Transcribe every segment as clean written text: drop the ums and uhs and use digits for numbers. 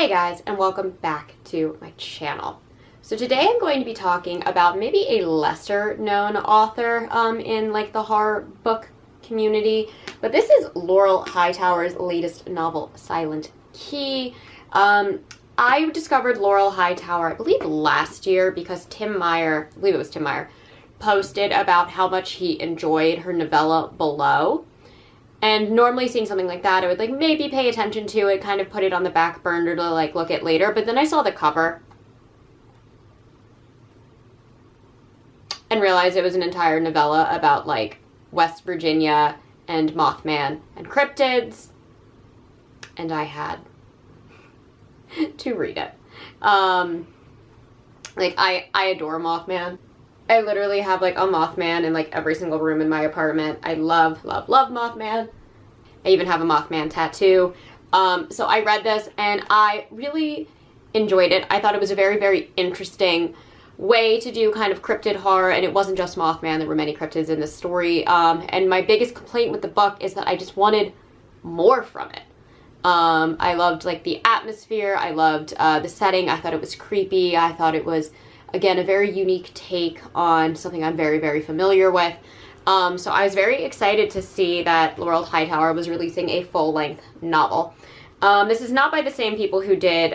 Hey guys, and welcome back to my channel. So today I'm going to be talking about maybe a lesser known author in like the horror book community, but this is Laurel Hightower's latest novel, Silent Key. I discovered Laurel Hightower, I believe last year, because Tim Meyer, I believe it was Tim Meyer, posted about how much he enjoyed her novella Below. And normally seeing something like that, I would like maybe pay attention to it, kind of put it on the back burner to like look at later. But then I saw the cover and realized it was an entire novella about like West Virginia and Mothman and cryptids. And I had to read it. Like I adore Mothman. I literally have like a Mothman in like every single room in my apartment. I love, love, love Mothman. I even have a Mothman tattoo. So I read this and I really enjoyed it. I thought it was a very, very interesting way to do kind of cryptid horror, and it wasn't just Mothman. There were many cryptids in this story. And my biggest complaint with the book is that I just wanted more from it. I loved like the atmosphere. I loved the setting. I thought it was creepy. I thought it was, again, a very unique take on something I'm very, very familiar with. So I was very excited to see that Laurel Hightower was releasing a full-length novel. This is not by the same people who did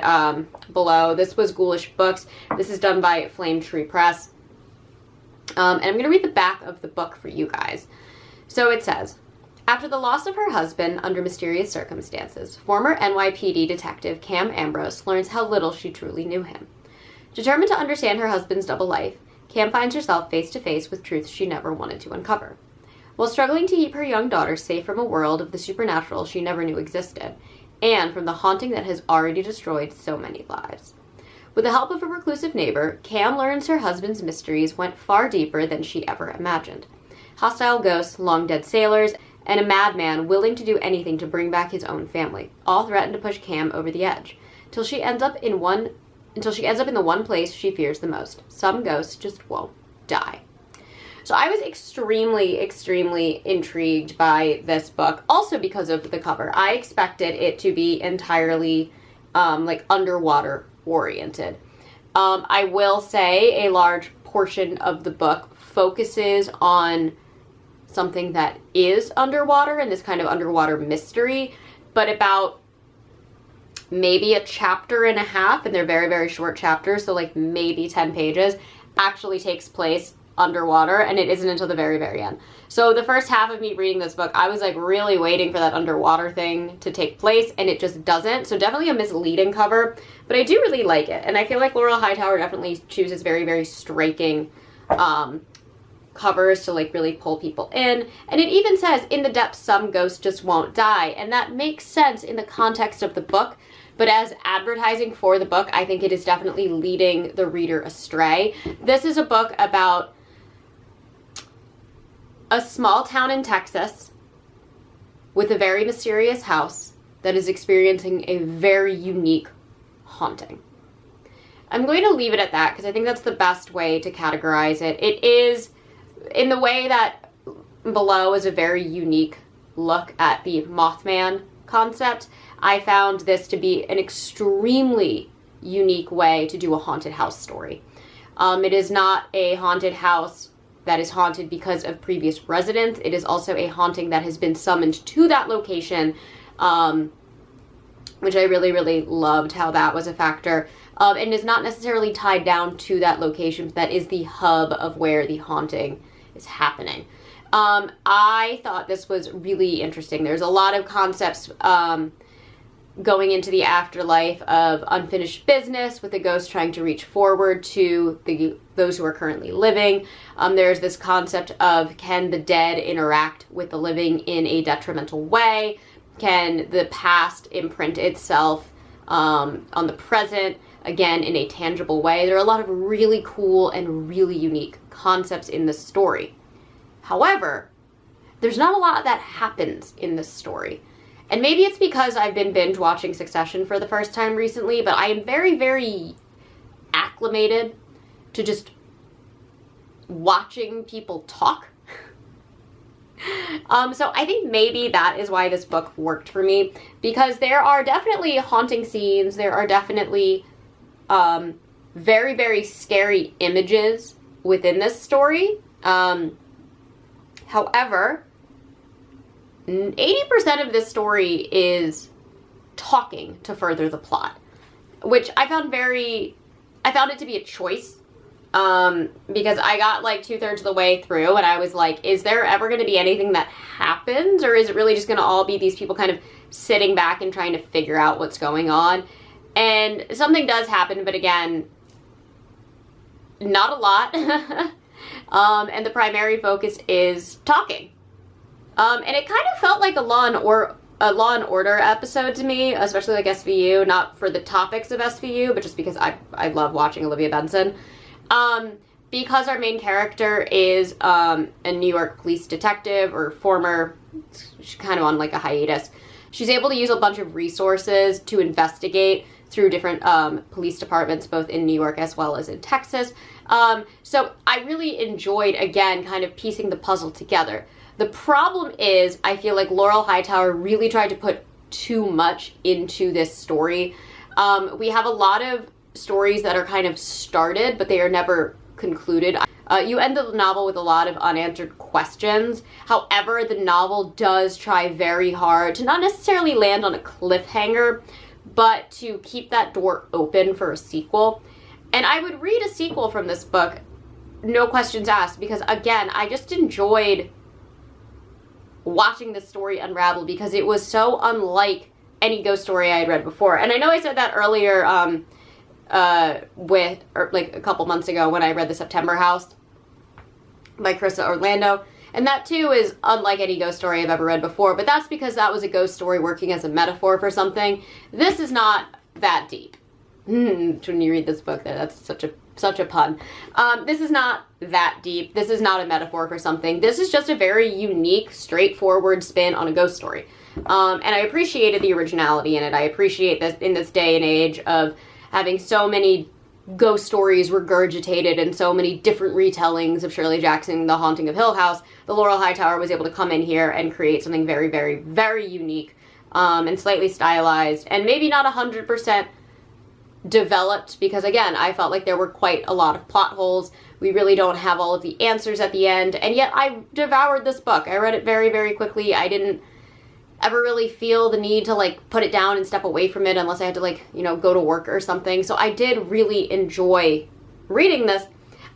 Below. This was Ghoulish Books. This is done by Flame Tree Press. And I'm going to read the back of the book for you guys. So it says, after the loss of her husband under mysterious circumstances, former NYPD detective Cam Ambrose learns how little she truly knew him. Determined to understand her husband's double life, Cam finds herself face to face with truths she never wanted to uncover. While struggling to keep her young daughter safe from a world of the supernatural she never knew existed, and from the haunting that has already destroyed so many lives. With the help of a reclusive neighbor, Cam learns her husband's mysteries went far deeper than she ever imagined. Hostile ghosts, long-dead sailors, and a madman willing to do anything to bring back his own family, all threaten to push Cam over the edge, till she ends up in the one place she fears the most. Some ghosts just won't die. So I was extremely, extremely intrigued by this book, also because of the cover. I expected it to be entirely like underwater oriented. I will say a large portion of the book focuses on something that is underwater and this kind of underwater mystery, but about maybe a chapter and a half, and they're very, very short chapters, so like maybe 10 pages, actually takes place underwater, and it isn't until the very, very end. So the first half of me reading this book, I was like really waiting for that underwater thing to take place, and it just doesn't. So definitely a misleading cover, but I do really like it, and I feel like Laurel Hightower definitely chooses very, very striking covers to like really pull people in. And it even says, in the depths, some ghosts just won't die, and that makes sense in the context of the book. But as advertising for the book, I think it is definitely leading the reader astray. This is a book about a small town in Texas with a very mysterious house that is experiencing a very unique haunting. I'm going to leave it at that because I think that's the best way to categorize it. It is, in the way that Below is a very unique look at the Mothman concept, I found this to be an extremely unique way to do a haunted house story. It is not a haunted house that is haunted because of previous residents. It is also a haunting that has been summoned to that location, which I really, really loved how that was a factor. And is not necessarily tied down to that location, but that is the hub of where the haunting is happening. I thought this was really interesting. There's a lot of concepts going into the afterlife of unfinished business, with the ghost trying to reach forward to those who are currently living. There's this concept of, can the dead interact with the living in a detrimental way? Can the past imprint itself on the present, again, in a tangible way? There are a lot of really cool and really unique concepts in this story. However, there's not a lot that happens in this story. And maybe it's because I've been binge watching Succession for the first time recently, but I am very, very acclimated to just watching people talk. So I think maybe that is why this book worked for me, because there are definitely haunting scenes. There are definitely very, very scary images within this story. However, 80% of this story is talking to further the plot, which I found it to be a choice. Because I got like 2/3 of the way through and I was like, is there ever going to be anything that happens, or is it really just going to all be these people kind of sitting back and trying to figure out what's going on? And something does happen, but again, not a lot. And the primary focus is talking. And it kind of felt like a Law and Order episode to me, especially like SVU, not for the topics of SVU, but just because I love watching Olivia Benson. Because our main character is a New York police detective, or former, she's kind of on like a hiatus. She's able to use a bunch of resources to investigate through different police departments, both in New York as well as in Texas. So I really enjoyed, again, kind of piecing the puzzle together. The problem is, I feel like Laurel Hightower really tried to put too much into this story. We have a lot of stories that are kind of started, but they are never concluded. You end the novel with a lot of unanswered questions. However, the novel does try very hard to not necessarily land on a cliffhanger, but to keep that door open for a sequel. And I would read a sequel from this book, no questions asked, because again, I just enjoyed watching this story unravel because it was so unlike any ghost story I had read before. And I know I said that earlier, like a couple months ago when I read The September House by Carissa Orlando, and that too is unlike any ghost story I've ever read before, but that's because that was a ghost story working as a metaphor for something. This is not that deep. When you read this book, that's such a pun. This is not that deep. This is not a metaphor for something. This is just a very unique, straightforward spin on a ghost story. And I appreciated the originality in it. I appreciate this in this day and age of having so many ghost stories regurgitated and so many different retellings of Shirley Jackson, The Haunting of Hill House. The Laurel Hightower was able to come in here and create something very, very, very unique, and slightly stylized, and maybe not 100% developed, because again, I felt like there were quite a lot of plot holes. We really don't have all of the answers at the end, and yet I devoured this book. I read it very, very quickly. I didn't ever really feel the need to like put it down and step away from it unless I had to like, go to work or something. So I did really enjoy reading this.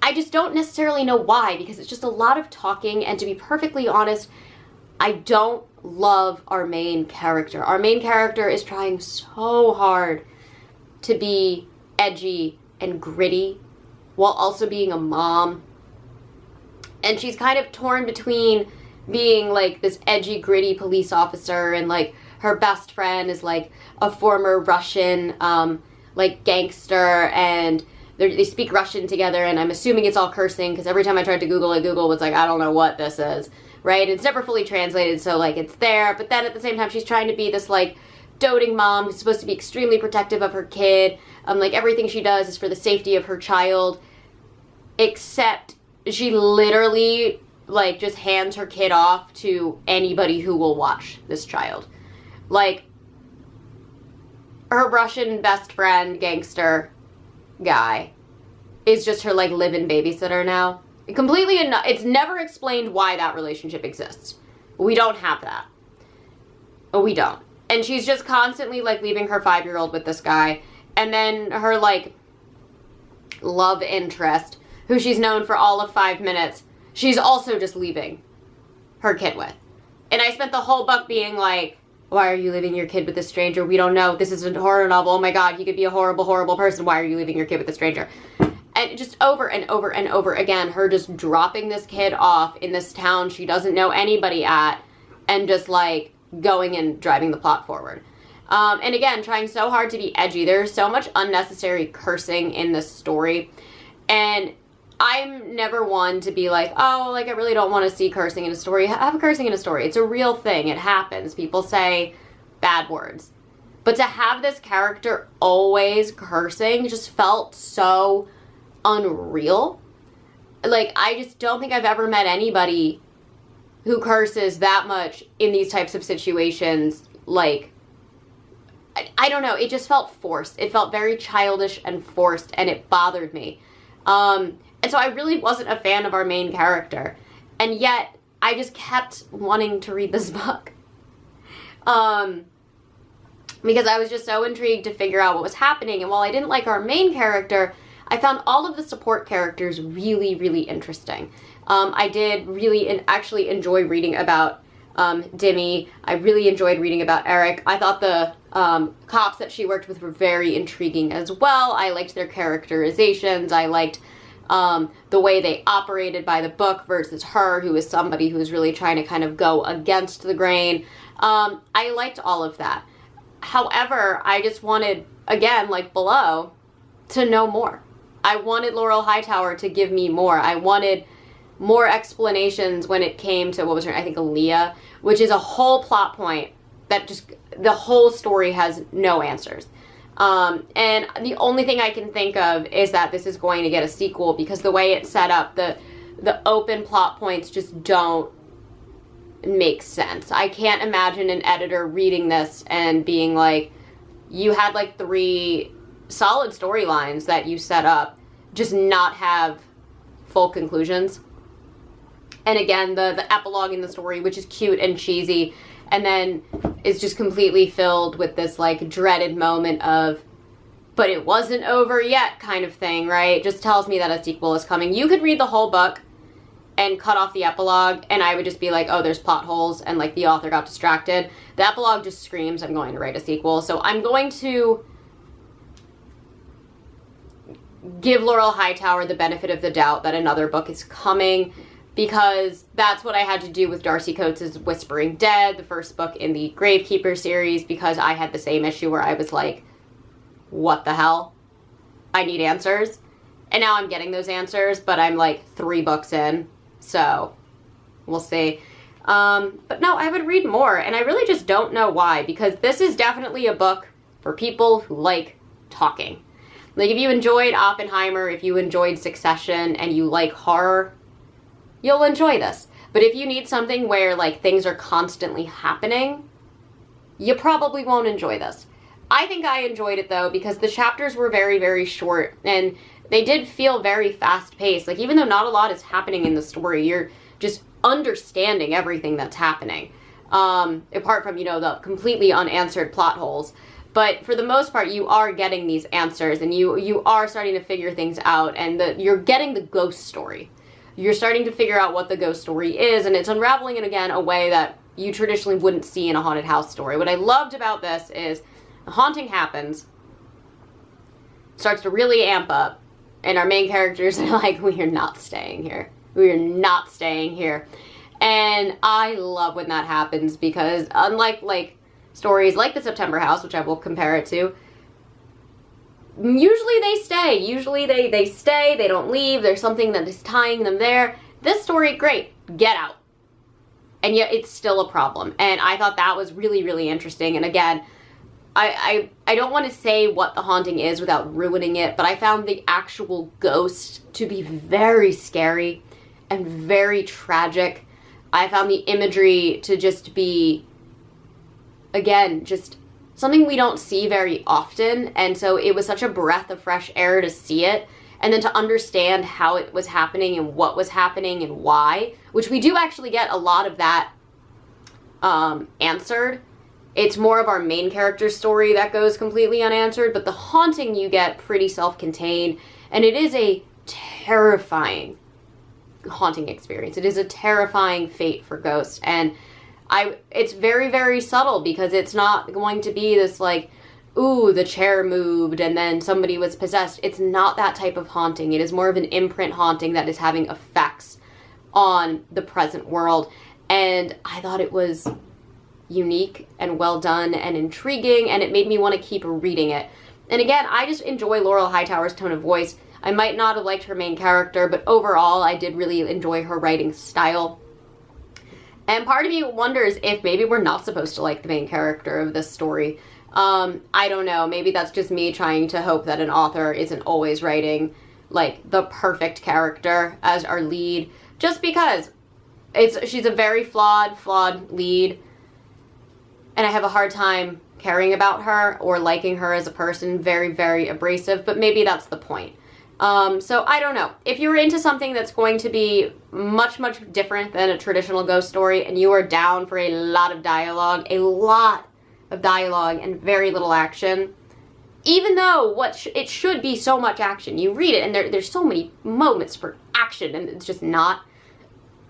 I just don't necessarily know why, because it's just a lot of talking, and to be perfectly honest, I don't love our main character. Our main character is trying so hard to be edgy and gritty while also being a mom. And she's kind of torn between being like this edgy, gritty police officer, and like her best friend is like a former Russian like gangster, and they speak Russian together, and I'm assuming it's all cursing because every time I tried to Google it, Google was like, I don't know what this is, right? It's never fully translated, so like it's there, but then at the same time she's trying to be this like doting mom who's supposed to be extremely protective of her kid. Like everything she does is for the safety of her child, except she literally like just hands her kid off to anybody who will watch this child. Like her Russian best friend gangster guy is just her like live-in babysitter now. Completely it's never explained why that relationship exists. We don't have that. We don't. And she's just constantly like leaving her 5-year-old with this guy, and then her like love interest, who she's known for all of 5 minutes, she's also just leaving her kid with. And I spent the whole book being like, why are you leaving your kid with a stranger? We don't know. This is a horror novel. Oh my God, he could be a horrible, horrible person. Why are you leaving your kid with a stranger? And just over and over and over again, her just dropping this kid off in this town she doesn't know anybody at, and just like going and driving the plot forward. And again, trying so hard to be edgy. There's so much unnecessary cursing in this story. And I'm never one to be like, oh, like I really don't want to see cursing in a story. Have cursing in a story. It's a real thing. It happens. People say bad words. But to have this character always cursing just felt so unreal. Like, I just don't think I've ever met anybody who curses that much in these types of situations, like, I don't know, it just felt forced. It felt very childish and forced, and it bothered me. And so I really wasn't a fan of our main character. And yet, I just kept wanting to read this book. Because I was just so intrigued to figure out what was happening. And while I didn't like our main character, I found all of the support characters really, really interesting. I did really actually enjoy reading about Dimmy. I really enjoyed reading about Eric. I thought the cops that she worked with were very intriguing as well. I liked their characterizations. I liked the way they operated by the book versus her, who is somebody who is really trying to kind of go against the grain. I liked all of that. However, I just wanted, again, like below, to know more. I wanted Laurel Hightower to give me more. I wanted more explanations when it came to, what was her name? I think Aaliyah, which is a whole plot point that just, the whole story has no answers. And the only thing I can think of is that this is going to get a sequel, because the way it's set up, the open plot points just don't make sense. I can't imagine an editor reading this and being like, you had like 3 solid storylines that you set up, just not have full conclusions. And again, the epilogue in the story, which is cute and cheesy, and then is just completely filled with this like dreaded moment of, but it wasn't over yet kind of thing, right? Just tells me that a sequel is coming. You could read the whole book and cut off the epilogue, and I would just be like, oh, there's plot holes, and like the author got distracted. The epilogue just screams, I'm going to write a sequel. So I'm going to give Laurel Hightower the benefit of the doubt that another book is coming, because that's what I had to do with Darcy Coates' Whispering Dead, the first book in the Gravekeeper series, because I had the same issue where I was like, what the hell? I need answers. And now I'm getting those answers, but I'm like 3 books in, so we'll see. But no, I would read more, and I really just don't know why, because this is definitely a book for people who like talking. Like, if you enjoyed Oppenheimer, if you enjoyed Succession, and you like horror, you'll enjoy this. But if you need something where, like, things are constantly happening, you probably won't enjoy this. I think I enjoyed it, though, because the chapters were very, very short, and they did feel very fast-paced. Like, even though not a lot is happening in the story, you're just understanding everything that's happening. Apart from, you know, the completely unanswered plot holes. But for the most part, you are getting these answers, and you are starting to figure things out, and you're getting the ghost story. You're starting to figure out what the ghost story is, and it's unraveling it again a way that you traditionally wouldn't see in a haunted house story. What I loved about this is the haunting happens, starts to really amp up, and our main characters are like, we are not staying here. We are not staying here. And I love when that happens, because unlike, like, stories like The September House, which I will compare it to, usually they stay. Usually they stay, they don't leave, there's something that is tying them there. This story, great, get out. And yet it's still a problem. And I thought that was really, really interesting. And again, I don't want to say what the haunting is without ruining it, but I found the actual ghost to be very scary and very tragic. I found the imagery to just be, again, just something we don't see very often, and so it was such a breath of fresh air to see it, and then to understand how it was happening and what was happening and why, which we do actually get a lot of that answered. It's more of our main character's story that goes completely unanswered, but the haunting you get pretty self-contained, and it is a terrifying haunting experience. It is a terrifying fate for ghosts, and it's very, very subtle, because it's not going to be this like, ooh, the chair moved and then somebody was possessed. It's not that type of haunting. It is more of an imprint haunting that is having effects on the present world, and I thought it was unique and well done and intriguing, and it made me want to keep reading it. And again, I just enjoy Laurel Hightower's tone of voice. I might not have liked her main character, but overall I did really enjoy her writing style. And part of me wonders if maybe we're not supposed to like the main character of this story. I don't know. Maybe that's just me trying to hope that an author isn't always writing like the perfect character as our lead, just because she's a very flawed lead, and I have a hard time caring about her or liking her as a person. Very, very abrasive, but maybe that's the point. So I don't know. If you're into something that's going to be much, much different than a traditional ghost story, and you are down for a lot of dialogue and very little action, even though it should be so much action, you read it and there's so many moments for action and it's just not,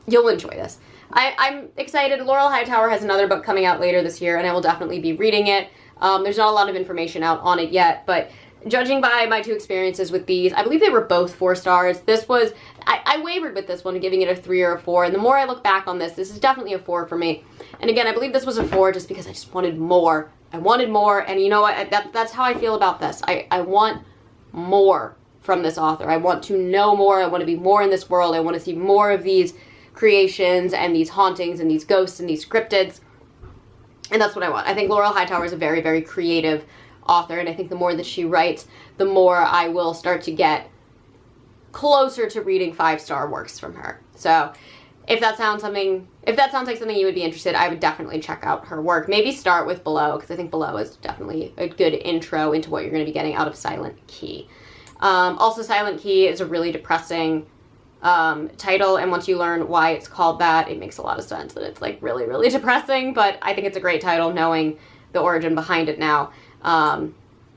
you'll enjoy this. I'm excited. Laurel Hightower has another book coming out later this year, and I will definitely be reading it. There's not a lot of information out on it yet, but judging by my 2 experiences with these, I believe they were both 4 stars. This was, I wavered with this one, giving it a 3 or a 4, and the more I look back on this is definitely a 4 for me. And again, I believe this was a 4 just because I just wanted more. I wanted more, and you know what, that's how I feel about this. I want more from this author. I want to know more. I want to be more in this world. I want to see more of these creations and these hauntings and these ghosts and these cryptids. And that's what I want. I think Laurel Hightower is a very, very creative author, and I think the more that she writes, the more I will start to get closer to reading 5-star works from her. So if that sounds like something you would be interested, I would definitely check out her work. Maybe start with Below, because I think Below is definitely a good intro into what you're going to be getting out of Silent Key. Also, Silent Key is a really depressing title, and once you learn why it's called that, it makes a lot of sense that it's like really, really depressing, but I think it's a great title knowing the origin behind it now.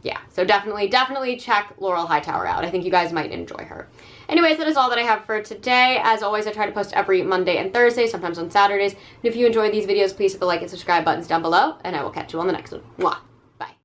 Yeah, so definitely check Laurel Hightower out. I think you guys might enjoy her. Anyways, that is all that I have for today. As always, I try to post every Monday and Thursday, sometimes on Saturdays. And if you enjoy these videos, please hit the like and subscribe buttons down below, and I will catch you on the next one. Mwah.